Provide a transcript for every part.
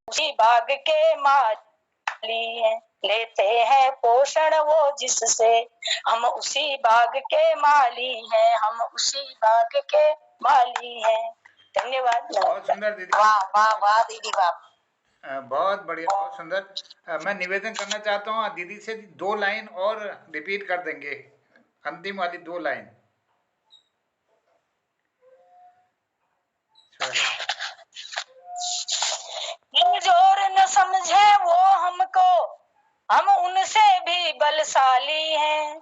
उसी बाग के माली हैं, लेते हैं पोषण वो जिससे, हम उसी बाग के माली हैं, हम उसी बाग के माली हैं। धन्यवाद। बहुत सुंदर दीदी। वाह वाह वाह दीदी वाह। बहुत बढ़िया, बहुत सुंदर। मैं निवेदन करना चाहता हूँ दीदी से 2 लाइन और रिपीट कर देंगे, अंतिम वाली 2 लाइन। कमजोर न समझे वो हमको, हम उनसे भी बलशाली हैं,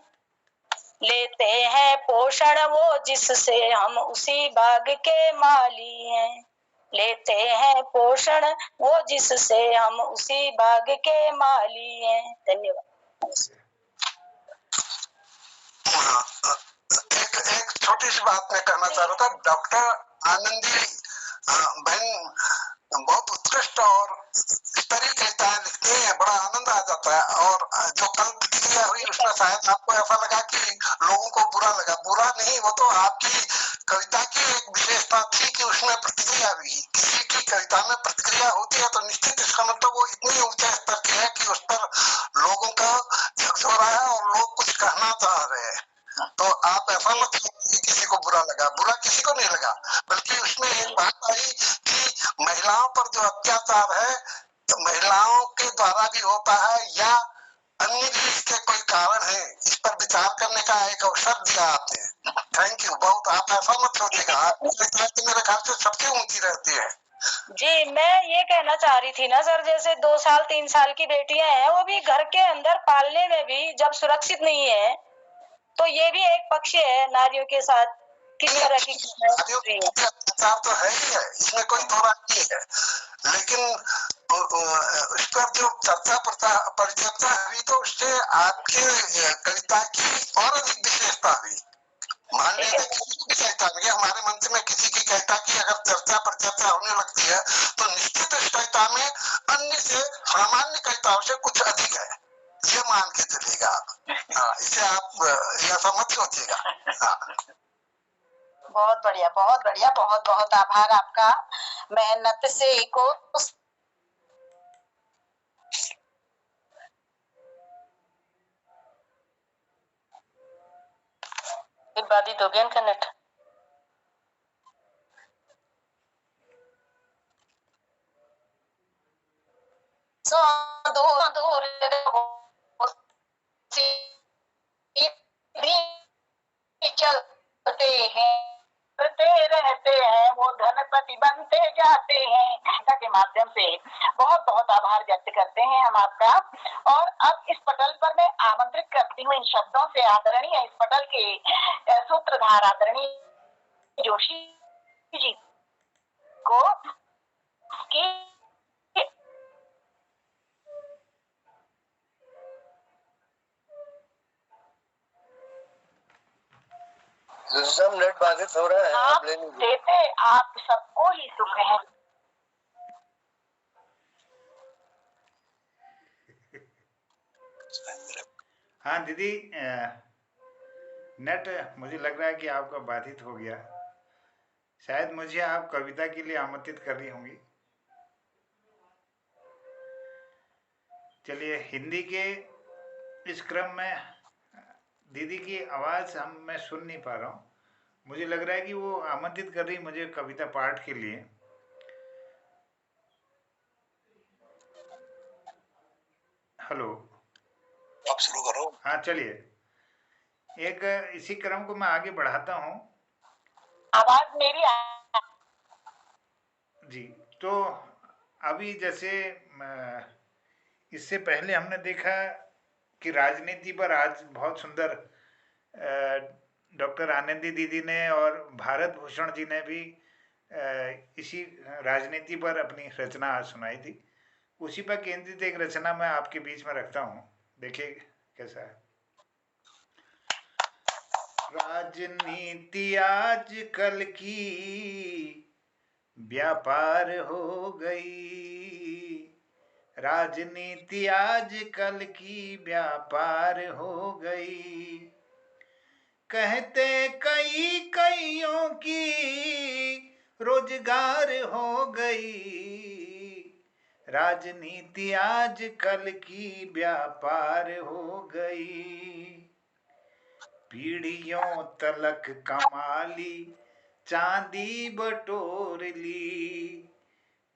लेते हैं पोषण वो जिससे, हम उसी बाग के माली हैं, लेते हैं पोषण वो जिससे, हम उसी बाग के माली हैं। धन्यवाद। एक छोटी सी बात मैं कहना चाह रहा था। डॉक्टर आनंदी बहन बहुत उत्कृष्ट और स्तरीय कविताएं लिखती हैं, बड़ा आनंद आ जाता है। और जो कल प्रतिक्रिया हुई उसमें शायद आपको ऐसा लगा कि लोगों को बुरा लगा। बुरा नहीं, वो तो आपकी कविता की एक विशेषता थी कि उसमें प्रतिक्रिया हुई। किसी की कविता में प्रतिक्रिया होती है तो निश्चित इसका मतलब वो इतनी ऊंचे स्तर की है कि उस पर लोगों का यक्स हो रहा है और लोग कुछ कहना चाह रहे हैं। तो आप ऐसा मत सोचिए किसी को बुरा लगा, बुरा किसी को नहीं लगा, बल्कि उसमें एक बात आई कि महिलाओं पर जो अत्याचार है तो महिलाओं के द्वारा भी होता है या अन्य भी इसके कोई कारण है, इस पर विचार करने का एक अवसर दिया आपने। थैंक यू बहुत। आप ऐसा मत सोचिएगा, आपकी मेरे ख्याल से सबसे ऊंची रहती है। जी, मैं ये कहना चाह रही थी ना सर, जैसे 2 साल 3 साल की बेटियां हैं, वो भी घर के अंदर पालने में भी जब सुरक्षित नहीं है, तो ये भी एक पक्ष है नारियों के साथ किस तरह की अत्याचार तो है ही है, इसमें कोई दो राय नहीं है। लेकिन उस पर जो चर्चा परिचर्चा हुई तो उससे आपके कविता की और अधिक विशेषता हुई। मान लीजिए किसी की कविता में, हमारे मंच में किसी की कविता की अगर चर्चा परिचर्चा होने लगती है तो निश्चित उस कविता में अन्य से सामान्य कविताओं से कुछ अधिक है, ये मान के चलिएगा आप। इसे आप ऐसा मत सोचिएगा। बहुत बढ़िया, बहुत बढ़िया, बहुत बहुत आभार आपका मेहनत से को बाधित हो गया इनका नेट। चलते हैं, करते रहते हैं, वो धनपति बनते जाते हैं के माध्यम से बहुत बहुत आभार व्यक्त करते हैं हम आपका। और अब इस पटल पर मैं आमंत्रित करती हूँ इन शब्दों से आदरणीय इस पटल के सूत्रधार आदरणीय जोशी जी को कि सिस्टम नेट बाधित हो रहा है, आप देते आप सबको ही सुख है। हाँ दीदी, नेट मुझे लग रहा है कि आपका बाधित हो गया। शायद मुझे आप कविता के लिए आमंत्रित कर रही होंगी। चलिए, हिंदी के इस क्रम में दीदी की आवाज़ मैं सुन नहीं पा रहा हूँ। मुझे लग रहा है कि वो आमंत्रित कर रही मुझे कविता पाठ के लिए। हेलो, आप शुरू करो। हाँ चलिए, एक इसी क्रम को मैं आगे बढ़ाता हूँ। आवाज मेरी जी, तो अभी जैसे इससे पहले हमने देखा कि राजनीति पर आज बहुत सुंदर डॉक्टर आनंदी दीदी ने और भारत भूषण जी ने भी इसी राजनीति पर अपनी रचना आज सुनाई थी। उसी पर केंद्रित एक रचना मैं आपके बीच में रखता हूँ, देखिए कैसा है। राजनीति आजकल की व्यापार हो गई, राजनीति आजकल की व्यापार हो गई, कहते कई कईयों की रोजगार हो गई, राजनीति आज कल की व्यापार हो गई। पीढ़ियों तलक कमा ली, चांदी बटोर ली।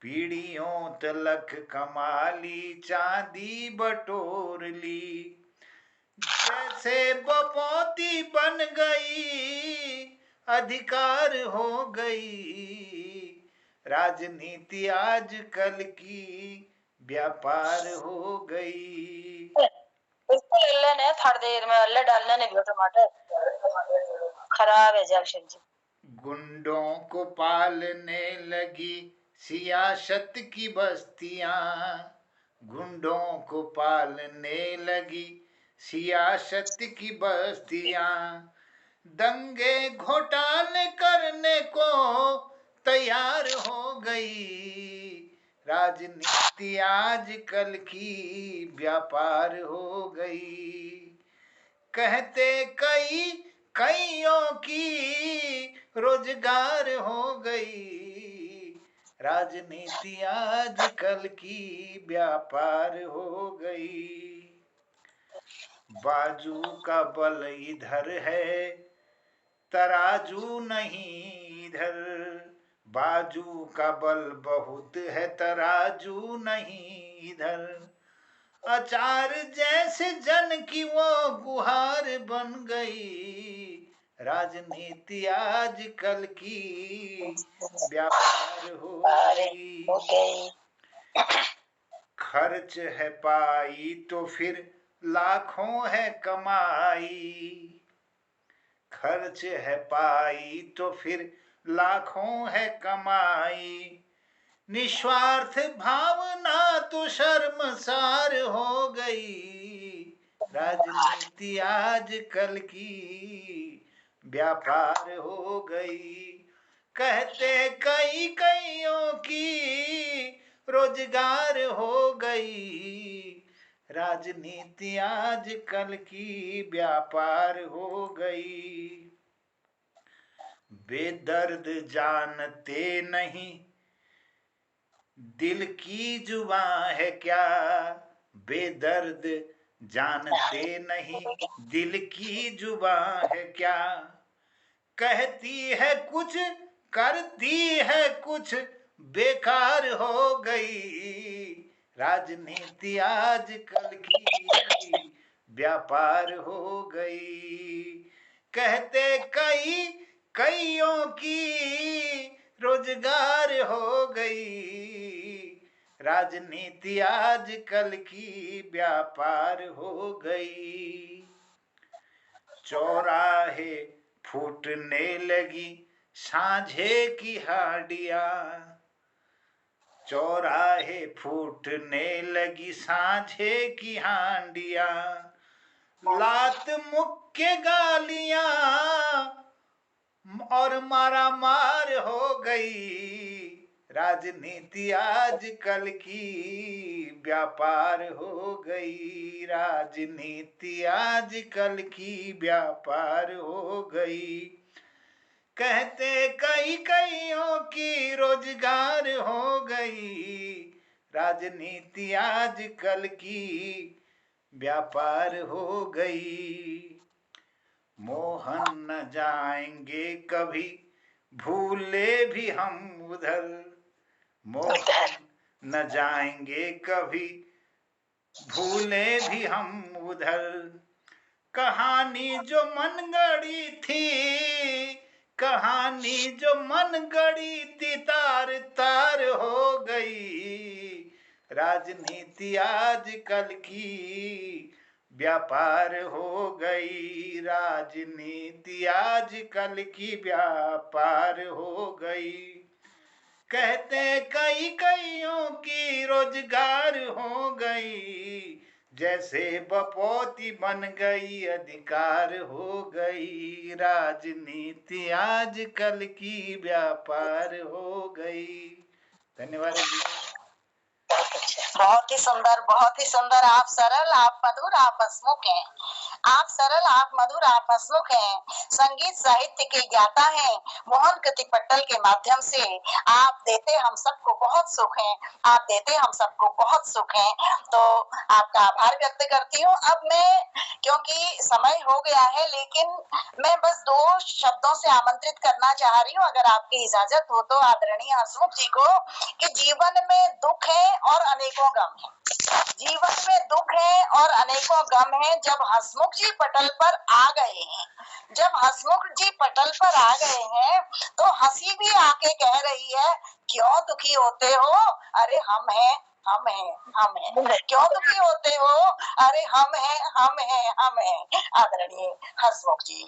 पीढ़ियों तलक कमा ली, चांदी बटोर ली। जैसे बपौती बन गई, अधिकार हो गई। राजनीति आज कल की व्यापार हो गई। बिल्कुल अल्लाह ने थोड़ी देर में अल्लाह डालना नहीं भी टमाटर खराब है जल सब्जी। गुंडों को पालने लगी सियासत की बस्तियां। गुंडों को पालने लगी सियासत की बस्तियां। दंगे घोटाले करने को तैयार हो गई। राजनीति आज कल की व्यापार हो गई। कहते कईयों की रोजगार हो गई। राजनीति आज कल की व्यापार हो गई। बाजू का बल इधर है, तराजू नहीं इधर। बाजू का बल बहुत है, तराजू नहीं इधर। अचार जैसे जन की वो गुहार बन गई। राजनीति आज कल की व्यापार हो गई। खर्च है पाई तो फिर लाखों है कमाई। खर्च है पाई तो फिर लाखों है कमाई। निस्वार्थ भावना तो शर्मसार हो गई। राजनीति आज कल की व्यापार हो गई। कहते कईयों की रोजगार हो गई। राजनीति आज कल की व्यापार हो गई। बेदर्द जानते नहीं दिल की जुबां है क्या। बेदर्द जानते नहीं दिल की जुबां है क्या। कहती है कुछ करती है कुछ, बेकार हो गई। राजनीति आज कल की व्यापार हो गई। कहते कईयों की रोजगार हो गई। राजनीति आज कल की व्यापार हो गई। चौराहे फूटने लगी सांझे की हांडियां। चौराहे फूटने लगी सांझे की हांडियां। लात मुक्के गालियां और मारा मार हो गई। राजनीति आज कल की व्यापार हो गई। राजनीति आज कल की व्यापार हो गई। कहते कईयों की रोजगार हो गई। राजनीति आज कल की व्यापार हो गई। मोहन न जाएंगे कभी भूले भी हम उधर। मोहन न जाएंगे कभी भूले भी हम उधर। कहानी जो मन गढ़ी थी, कहानी जो मन गढ़ी थी, तार तार हो गई। राजनीति आज कल की व्यापार हो गई। राजनीति आज कल की व्यापार हो गई। कहते कईयों की रोजगार हो गई। जैसे बपौती बन गई, अधिकार हो गई। राजनीति आज कल की व्यापार हो गई। धन्यवाद जी। बहुत ही सुंदर, बहुत ही सुंदर। आप सरल, आप मधुर, आप हंसमुख हैं। आप सरल, आप मधुर, आप हंसमुख हैं, संगीत साहित्य के ज्ञाता हैं। मोहन कृति पटल के माध्यम से आप देते हम सबको बहुत सुख हैं, आप देते हम सबको बहुत सुख हैं। तो आपका आभार व्यक्त करती हूँ। अब मैं, क्योंकि समय हो गया है, लेकिन मैं बस 2 शब्दों से आमंत्रित करना चाह रही हूँ, अगर आपकी इजाजत हो तो, आदरणीय हंसमुख जी को, कि जीवन में दुख है और अनेकों गम है। जीवन में दुख है और अनेकों गम है। जब हंसमुख जी पटल पर आ गए हैं, जब हंसमुख जी पटल पर आ गए हैं, तो हंसी भी आके कह रही है, क्यों दुखी होते हो? अरे हम हैं, हम हैं, हम हैं। क्यों दुखी होते हो? अरे हम हैं, हम हैं, हम हैं। आदरणीय हंसमुख जी।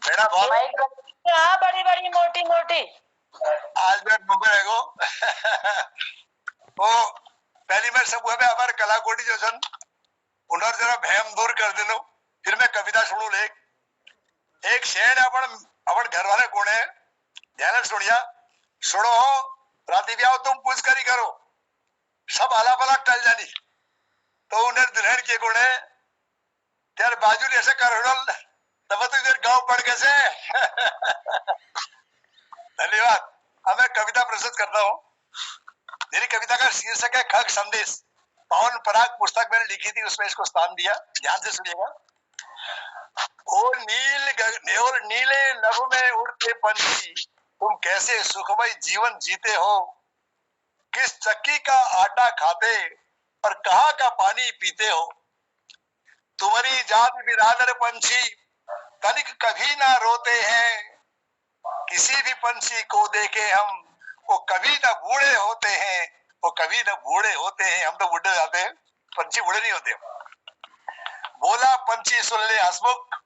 बेटा बहुत बड़ी बड़ी मोटी मोटी आज मैं मुंबई गो तो पहली बार सब हुआ हमारे कलाकोटी जो सन उन्हें जरा भयम दूर कर देनो। फिर मैं कविता सुनू ले एक शेर अपन अपन घर वाले कोण है ध्यान से सुनिया सुनो राती ब्याह तुम पूछ करी करो सब अलग अलग टल जानी तो उन्हें दुल्हन के गुण है त्यार बाजू ऐसे कर तब तो इधर गांव पड़ कैसे धन्यवाद। अब मैं कविता प्रस्तुत करता हूँ। मेरी कविता का शीर्षक है खग संदेश। पवन पराग पुस्तक मैंने लिखी थी, उसमें इसको स्थान दिया। ध्यान से सुनिएगा। और नीले नभ में उड़ते पंछी तुम कैसे सुखमय जीवन जीते हो, किस चक्की का आटा खाते और कहाँ का पानी पीते हो। तुम्हारी जात बिरादर पंछी तनिक कभी ना रोते हैं, किसी भी पंछी को देखे हम वो कभी ना बूढ़े होते हैं, वो कभी ना बूढ़े होते हैं। हम तो बूढ़े जाते हैं, पंछी बूढ़े नहीं होते। बोला पंछी सुन ले हंसमुख,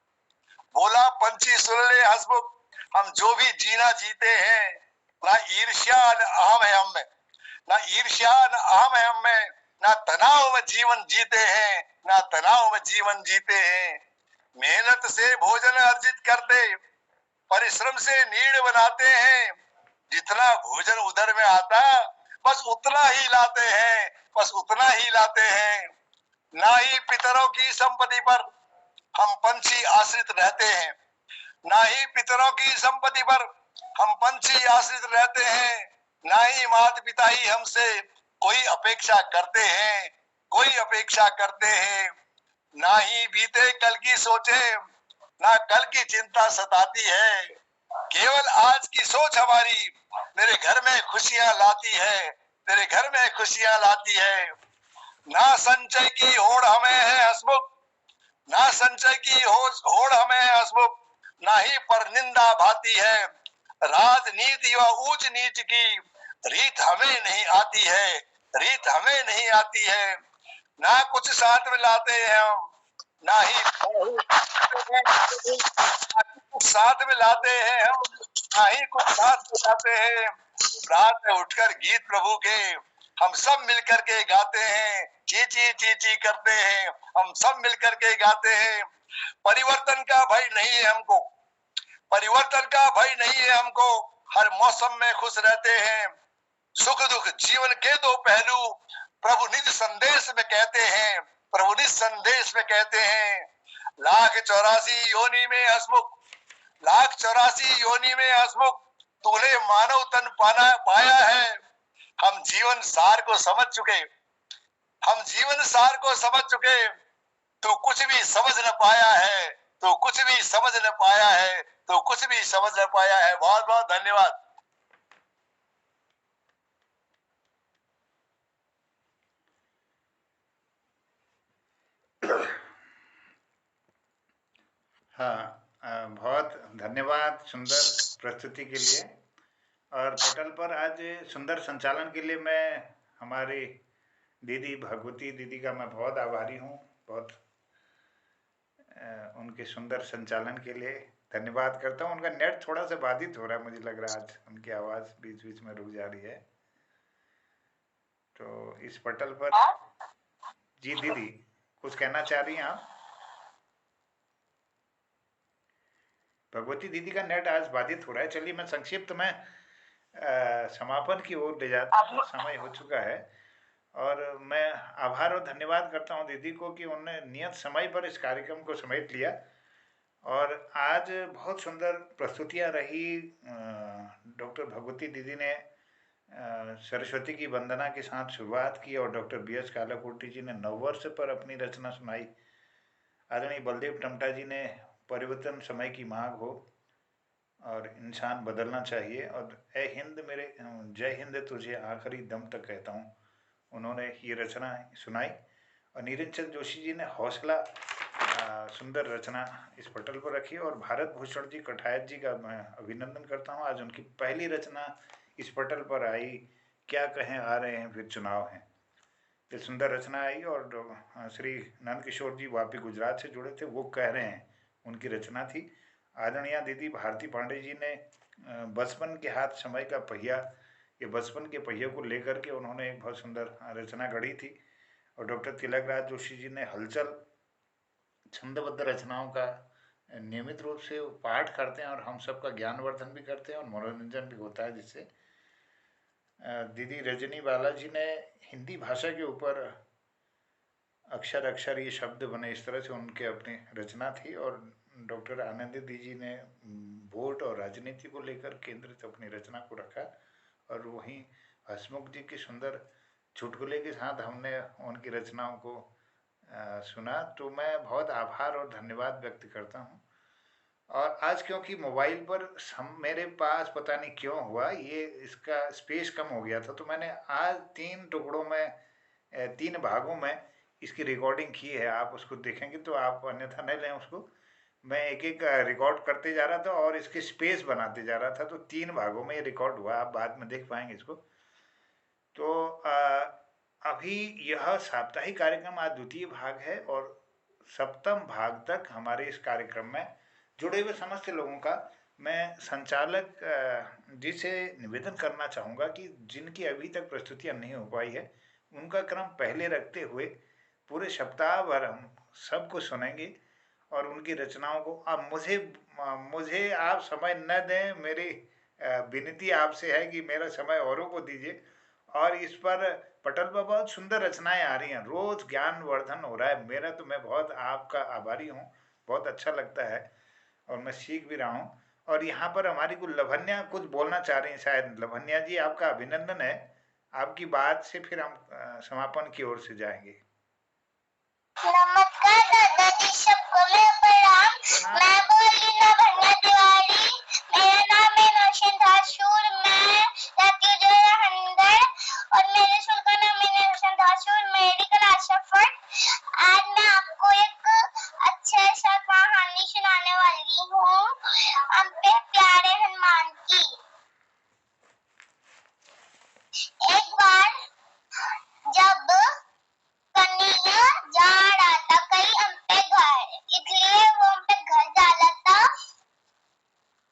बोला पंछी सुन ले हंसमुख, हम जो भी जीना जीते हैं, ना ईर्ष्या न अहम है हम में, ना ईर्ष्या न अहम है हम में, ना तनाव में जीवन जीते हैं, ना तनाव में जीवन जीते हैं। मेहनत से भोजन अर्जित करते, परिश्रम से नीड़ बनाते हैं, जितना भोजन उधर में आता बस उतना ही लाते हैं, बस उतना ही लाते हैं। ना ही पितरों की संपत्ति पर हम पंछी आश्रित रहते हैं, ना ही पितरों की संपत्ति पर हम पंछी आश्रित रहते हैं, ना ही माता पिता ही हमसे कोई अपेक्षा करते हैं, कोई अपेक्षा करते हैं। ना ही बीते कल की सोचे, ना कल की चिंता सताती है, केवल आज की सोच हमारी मेरे घर में खुशियां लाती है, मेरे घर में खुशियां लाती है। ना संचय की होड़ हमें है हंसमुख, ना संचय की होड़ हमें है हंसमुख, ना ही पर निंदा भाती है। राजनीति व ऊंच नीच की रीत हमें नहीं आती है, रीत हमें नहीं आती है। ना कुछ साथ में लाते हैं हम, ना ही साथ में लाते हैं हम, ना ही कुछ साथ में लाते हैं। रात में उठकर गीत प्रभु के हम सब मिलकर के गाते हैं, ची ची करते हैं, हम सब मिलकर के गाते हैं। परिवर्तन का भय नहीं है हमको, परिवर्तन का भय नहीं है हमको, हर मौसम में खुश रहते हैं। सुख दुख जीवन के दो पहलू प्रभु निज संदेश में कहते हैं, प्रभु निज संदेश में कहते हैं। लाख 84 योनि में हंसमुख, लाख 84 योनि में हंसमुख, तूने मानव तन पाया है। हम जीवन सार को समझ चुके, हम जीवन सार को समझ चुके, तू कुछ भी समझ न पाया है, तू कुछ भी समझ न पाया है, तू कुछ भी समझ न पाया है। बहुत बहुत धन्यवाद। हाँ, बहुत धन्यवाद सुंदर प्रस्तुति के लिए। और पटल पर आज सुंदर संचालन के लिए मैं हमारी दीदी भगवती दीदी का मैं बहुत आभारी हूँ। बहुत उनके सुंदर संचालन के लिए धन्यवाद करता हूँ। उनका नेट थोड़ा सा बाधित हो रहा है, मुझे लग रहा है आज उनकी आवाज़ बीच बीच में रुक जा रही है। तो इस पटल पर जी दीदी कुछ कहना चाह रही हैं आप? भगवती दीदी का नेट आज बाधित हो रहा है। चलिए मैं संक्षिप्त में समापन की ओर ले जाता हूँ, समय हो चुका है। और मैं आभार और धन्यवाद करता हूँ दीदी को कि उन्होंने नियत समय पर इस कार्यक्रम को समेट लिया। और आज बहुत सुंदर प्रस्तुतियाँ रही। डॉक्टर भगवती दीदी ने सरस्वती की वंदना के साथ शुरुआत की और डॉक्टर बी एस कालाकोटी जी ने नववर्ष पर अपनी रचना सुनाई। आदरणीय बलदेव टमटा जी ने परिवर्तन समय की मांग हो और इंसान बदलना चाहिए, और ए हिंद मेरे जय हिंद तुझे आखिरी दम तक कहता हूँ, उन्होंने ये रचना सुनाई। और निरंजन जोशी जी ने हौसला सुंदर रचना इस पटल पर रखी। और भारत भूषण जी कठायत जी का मैं अभिनंदन करता हूँ, आज उनकी पहली रचना इस पटल पर आई, क्या कहें आ रहे हैं फिर चुनाव हैं। ये सुंदर रचना आई और श्री नंद किशोर जी वापी गुजरात से जुड़े थे, वो कह रहे हैं उनकी रचना थी। आदरणीय दीदी भारती पांडे जी ने बचपन के हाथ समय का पहिया, ये बचपन के पहिए को लेकर के उन्होंने एक बहुत सुंदर रचना गढ़ी थी। और डॉक्टर तिलक राज जोशी जी ने हलचल छंदबद्ध रचनाओं का नियमित रूप से पाठ करते हैं और हम सबका ज्ञानवर्धन भी करते हैं और मनोरंजन भी होता है जिससे। दीदी रजनी बालाजी ने हिंदी भाषा के ऊपर अक्षर अक्षर ये शब्द बने, इस तरह से उनके अपनी रचना थी। और डॉक्टर आनंदी दी जी ने वोट और राजनीति को लेकर केंद्रित अपनी रचना को रखा। और वहीं हसमुख जी की सुंदर चुटकुले के साथ हमने उनकी रचनाओं को सुना। तो मैं बहुत आभार और धन्यवाद व्यक्त करता हूँ। और आज क्योंकि मोबाइल पर मेरे पास पता नहीं क्यों हुआ ये, इसका स्पेस कम हो गया था, तो मैंने आज 3 टुकड़ों में 3 भागों में इसकी रिकॉर्डिंग की है। आप उसको देखेंगे तो आप अन्यथा नहीं लें उसको। मैं एक एक रिकॉर्ड करते जा रहा था और इसके स्पेस बनाते जा रहा था, तो 3 भागों में ये रिकॉर्ड हुआ, आप बाद में देख पाएंगे इसको। तो अभी यह साप्ताहिक कार्यक्रम आज द्वितीय भाग है और सप्तम भाग तक हमारे इस कार्यक्रम में जुड़े हुए समस्त लोगों का मैं संचालक जी से निवेदन करना चाहूँगा कि जिनकी अभी तक प्रस्तुतियाँ नहीं हो पाई है उनका क्रम पहले रखते हुए पूरे सप्ताह भर हम सबको सुनेंगे और उनकी रचनाओं को। अब मुझे आप समय न दें, मेरी विनती आपसे है कि मेरा समय औरों को दीजिए। और इस पर पटल पर बहुत सुंदर रचनाएं आ रही हैं, रोज ज्ञानवर्धन हो रहा है मेरा, तो मैं बहुत आपका आभारी हूँ, बहुत अच्छा लगता है और मैं सीख भी रहा हूँ। और यहाँ पर हमारी कुछ लवन्या कुछ बोलना चाह रही हैं, शायद लवन्या जी आपका अभिनंदन है। आपकी बात से फिर हम समापन की ओर से जाएंगे। नमस्कार दादाजी, सबको मैं प्रणाम। मैं बोली लवन्या तिवारी, मेरा नाम है नौशीन धासूर, मैं रहती हूँ जोराहंदर और मेरे स्कूल का नाम है नौशीन धासूर मेडिकल आशफर्ड। आज मैं आपको एक अच्छा सा कहानी सुनाने वाली हूँ, हम पे प्यारे हनुमान की। एक बार जब कन्हैया जा रहा था कहीं अम्पे घर, इसलिए वो अम्पे घर जा रहा था।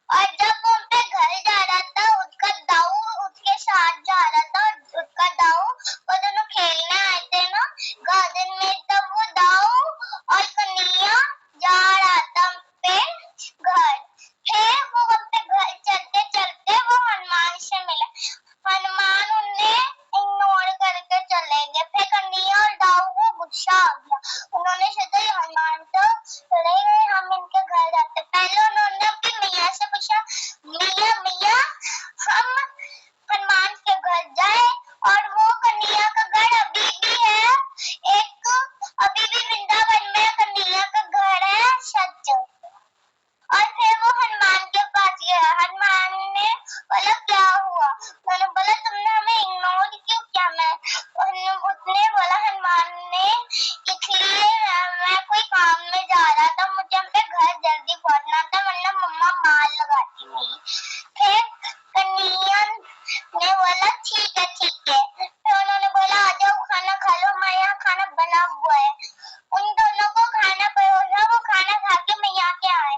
और जब वो अम्पे घर जा रहा था उसका दाऊ उसके साथ जा रहा था और उसका दाऊ वो दोनों खेलने आए थे ना गार्डन में। तब वो दाऊ और कन्हैया जा रहा था अम्पे घर। फिर वो अम्पे घर चलते चलते वो हनुमान से मिला। हनुमान उन्हें इग्नोर करके चले गए। फिर कन्हैया और दाऊ को गुस्सा आ गया, उन्होंने सोचा हनुमान तो चले गए, हम इनके घर जाते। पहले उन्होंने अपनी मैया से पूछा, मैया मैया हम हनुमान के घर जाए, और वो कन्हैया का घर अभी भी है, एक अभी भी वृंदावन में कन्हैया का घर है सच। और फिर वो हनुमान के पास गया। हनुमान ने बोला क्या हुआ? मैंने बोला तुमने हमें इग्नोर क्यों किया? उसने बोला हनुमान ने इसलिए मैं कोई काम में जा रहा था, मुझे अपने घर जल्दी पहुंचना था वरना मम्मा मार लगाती मेरी। फिर कन्हैया ने बोला ठीक है ठीक है। फिर उन्होंने बोला आ जाओ खाना खा लो, हमारे यहाँ खाना बना हुआ है। उन दोनों को खाना परोसा, वो खाना खा के मैया के आए।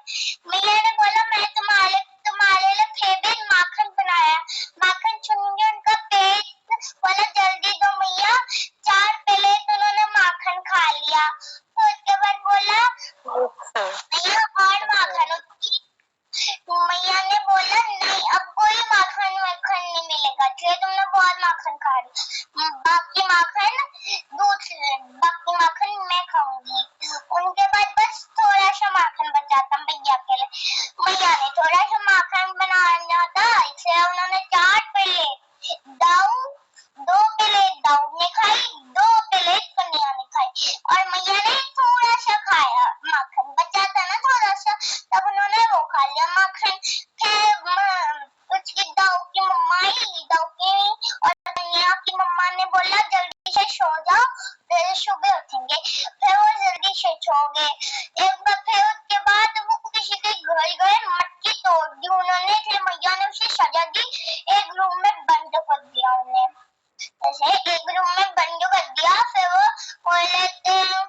मैया ने बोला मैं तुम्हारे लिए फेवरेट माखन बनाया। माखन सुन के उनका पेट बोला जल्दी दो मैया। 4 प्लेट उन्होंने माखन खा लिया। तो उसके बाद बोला मैया और माखन। मैया ने बोला नहीं अब और माखन खा रही, बाकी माखन मैं खाऊंगी। उनके बाद बस थोड़ा सा माखन बचा था भैया के लिए। भैया ने थोड़ा सा माखन बनाना था, इसलिए उन्होंने 4 प्लेट दो प्लेट दाऊ ने खाई, 2 प्लेट कन्या ने खाई, और मैया ने थोड़ा सा खाया। माखन बचा था ना थोड़ा सा, तब उन्होंने वो खा लिया माखन। फिर उसकी दाऊ की मम्मा आई, दाऊ की और कन्या की मम्मा ने बोला जल्दी से सो जाओ, फिर सुबह उठेंगे। फिर वो जल्दी से सो गए। एक बार फिर उसके बाद वो किसी के घर गए, मटकी तोड़ दी उन्होंने। फिर मैया ने उसे सजा दी, एक रूम में बंद कर दिया उन्हें। जैसे एक रूम में बंद कर दिया, फिर वो बोले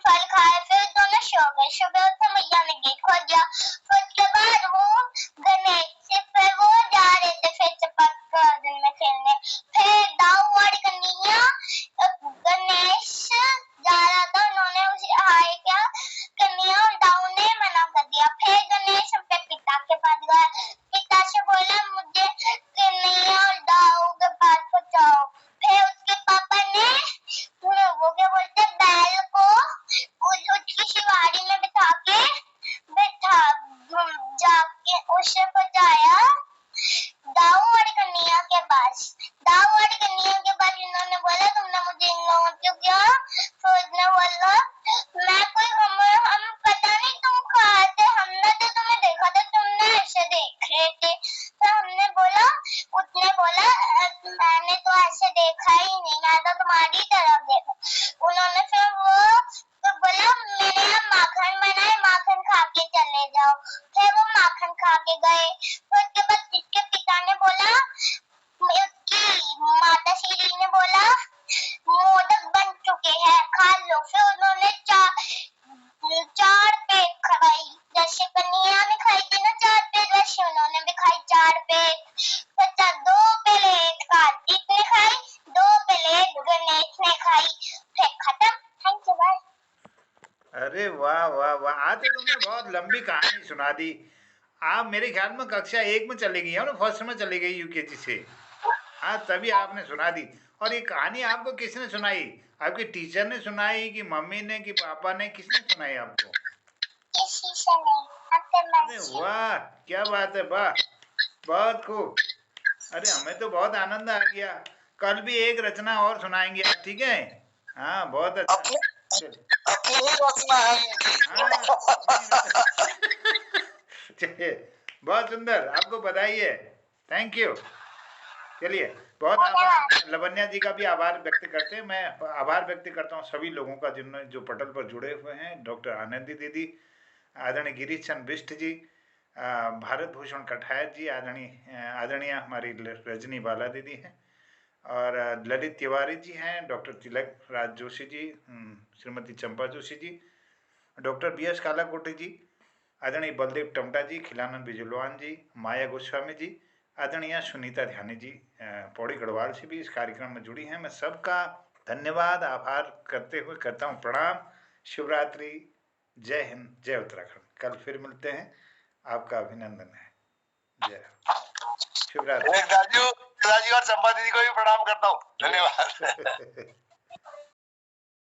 फल खाए, फिर दोनों सो गए। सुबह उठे मैया ने गेट खोल दिया। फिर उसके बाद वो गणेश से फिर वो जा रहे थे फिर चपक गार्डन में खेलने। फिर दाऊ और कन्हैया, गणेश जा रहा था, उन्होंने उसे हाय क्या, कन्हैया और दाऊ ने मना कर दिया। फिर गणेश अपने पिता के पास गया, पिता से बोला मुझे कन्हैया और दाऊ के पास पहुंचाओ। फिर उसके पापा ने वो क्या बोलते बैल को उसकी शिवारी में जाके उसे पहुंचाया दाऊ और कन्हैया के पास। दाऊ और कन्हैया के पास इन्होंने बोला तुमने मुझे इन लोगों क्यों किया? तो उसने बोला हम पता नहीं तुम कहाँ थे, हमने तो तुम्हें देखा था, तुमने ऐसे देख रहे थे। तो उसने बोला मैंने तो ऐसे देखा ही नहीं, मैं तो तुम्हारी तरफ देखा। उन्होंने फिर वो तो बोला मैंने यहाँ माखन बनाए, माखन खा के चले जाओ। फिर वो माखन खा के गए। फिर उसके बाद इसके पिता ने बोला, उसकी माता श्री ने बोला मोदक बन चुके हैं, खा लो। फिर उन्होंने 4 पेट खाई, जैसे कन्हैया ने खाई थी ना 4 पेट, वैसे उन्होंने भी खाई 4 पेट। बच्चा 2 प्लेट कार्तिक ने खाई, 2 प्लेट गणेश ने खाई। फिर खत्म। Thank you, bye. अरे वाह वाह वाह, आज तो तुमने बहुत लंबी कहानी सुना दी। आप मेरे ख्याल में कक्षा 1 में चली गई हो ना, फर्स्ट में चली गई यूकेजी से। हाँ, तभी आपने सुना दी। और ये कहानी आपको किसने सुनाई? आपके टीचर ने सुनाई कि मम्मी ने कि पापा ने, किसने सुनाई आपको? किसी से नहीं, आपके मन अरे से। वाह, क्या बात है, वाह, बहुत खूब। अरे हमें तो बहुत आनंद आ गया। कल भी एक रचना और सुनाएंगे आप, ठीक है? हाँ, बहुत अच्छा। अपनी ही रचना है इनकी। हाँ, चलिए, बहुत सुंदर, आपको बधाई है। Thank you. चलिए, बहुत आभार। लवन्या जी का भी आभार व्यक्त करते हैं। मैं आभार व्यक्त करता हूँ सभी लोगों का जिन्होंने जो पटल पर जुड़े हुए हैं। डॉक्टर आनंदी दीदी, आदरणीय गिरीश चंद बिष्ट जी, भारत भूषण कठायत जी, आदरणीय हमारी रजनी बाला दीदी हैं, और ललित तिवारी जी हैं, डॉक्टर तिलक राज जोशी जी, श्रीमती चंपा जोशी जी, डॉक्टर BS कालाकोटी जी, आदरणीय बलदेव टमटा जी, खिलानंद बिजलवान जी, माया गोस्वामी जी, आदरणीय सुनीता ध्यानी जी, पौड़ी गढ़वाल से भी इस कार्यक्रम में जुड़ी हैं। मैं सबका धन्यवाद आभार करते हुए करता हूँ प्रणाम। शिवरात्रि, जय हिंद, जय उत्तराखंड। कल फिर मिलते हैं, आपका अभिनंदन है। जय शिवरात्रि। राजू और चंपा दीदी को भी प्रणाम करता हूँ, धन्यवाद।